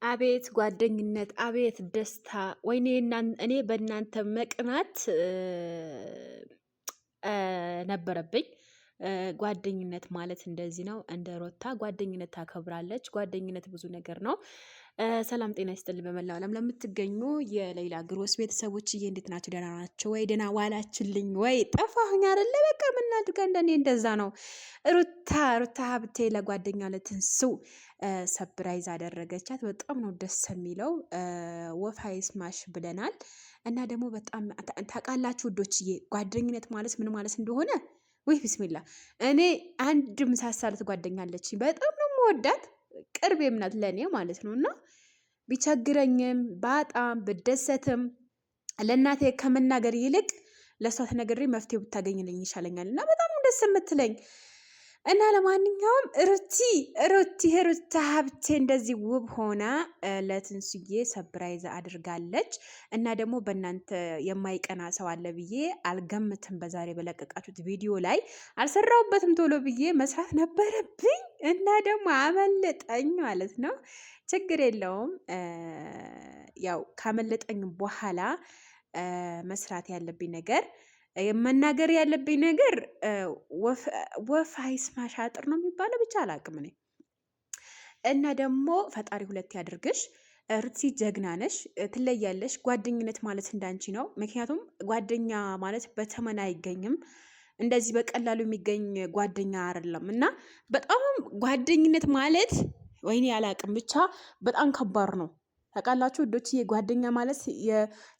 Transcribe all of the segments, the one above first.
አቤት ጓደኝነት! አቤት ደስታ! ወይኔ እኔ በእናንተ መቅናት ነበረብኝ። ጓደኝነት ማለት እንደዚህ ነው። እንደ ሮታ ጓደኝነት ታከብራለች። ጓደኝነት ብዙ ነገር ነው። ሰላም ጤና ይስጥልኝ። በመላው ዓለም ለምትገኙ የሌላ ግሮስ ቤተሰቦችዬ እንዴት ናቸው? ደህና ናቸው ወይ? ደህና ዋላችልኝ ወይ? ጠፋሁኝ አይደለ? በቃ ምናድጋ እንደኔ እንደዛ ነው። ሩታ ሀብቴ ለጓደኛ ለትንሱ ሰፕራይዝ አደረገቻት። በጣም ነው ደስ የሚለው። ወፍ አይስማሽ ብለናል። እና ደግሞ በጣም ታውቃላችሁ ውዶችዬ ጓደኝነት ማለት ምን ማለት እንደሆነ ወይ ቢስሚላ። እኔ አንድ ምሳሳለት ጓደኛለች በጣም ነው የምወዳት፣ ቅርቤም ናት ለእኔ ማለት ነው። እና ቢቸግረኝም በጣም ብደሰትም ለእናቴ ከመናገር ይልቅ ለእሷ ተነግሬ መፍትሄ ብታገኝልኝ ይሻለኛል። እና በጣም ነው ደስ የምትለኝ። እና ለማንኛውም ሩታ ሀብቴ እንደዚህ ውብ ሆና ለትንሱዬ ሰብራይዝ አድርጋለች። እና ደግሞ በእናንተ የማይቀና ሰው አለ ብዬ አልገምትም። በዛሬ በለቀቃችሁት ቪዲዮ ላይ አልሰራሁበትም፣ ቶሎ ብዬ መስራት ነበረብኝ እና ደግሞ አመለጠኝ ማለት ነው። ችግር የለውም። ያው ካመለጠኝ በኋላ መስራት ያለብኝ ነገር መናገር ያለብኝ ነገር ወፍ አይስማሽ አጥር ነው የሚባለው፣ ብቻ አላቅም እኔ። እና ደግሞ ፈጣሪ ሁለት ያድርግሽ ሩትሲ፣ ጀግና ነሽ፣ ትለያለሽ። ጓደኝነት ማለት እንዳንቺ ነው። ምክንያቱም ጓደኛ ማለት በተመን አይገኝም፣ እንደዚህ በቀላሉ የሚገኝ ጓደኛ አይደለም። እና በጣም ጓደኝነት ማለት ወይኔ አላቅም፣ ብቻ በጣም ከባድ ነው። ታውቃላችሁ ውዶችዬ፣ ጓደኛ ማለት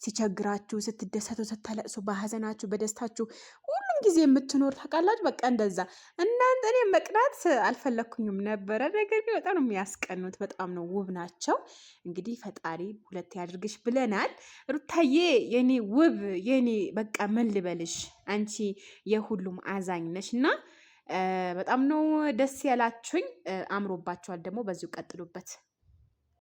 ሲቸግራችሁ፣ ስትደሰቱ፣ ስትለቅሱ፣ በሀዘናችሁ፣ በደስታችሁ ሁሉም ጊዜ የምትኖር ታውቃላችሁ። በቃ እንደዛ። እናንተ እኔ መቅናት አልፈለግኩኝም ነበረ፣ ነገር ግን በጣም ነው የሚያስቀኑት። በጣም ነው ውብ ናቸው። እንግዲህ ፈጣሪ ሁለት ያድርግሽ ብለናል። ሩታዬ የኔ ውብ፣ የኔ በቃ ምን ልበልሽ፣ አንቺ የሁሉም አዛኝ ነሽ እና በጣም ነው ደስ ያላችሁኝ። አምሮባችኋል ደግሞ፣ በዚሁ ቀጥሉበት።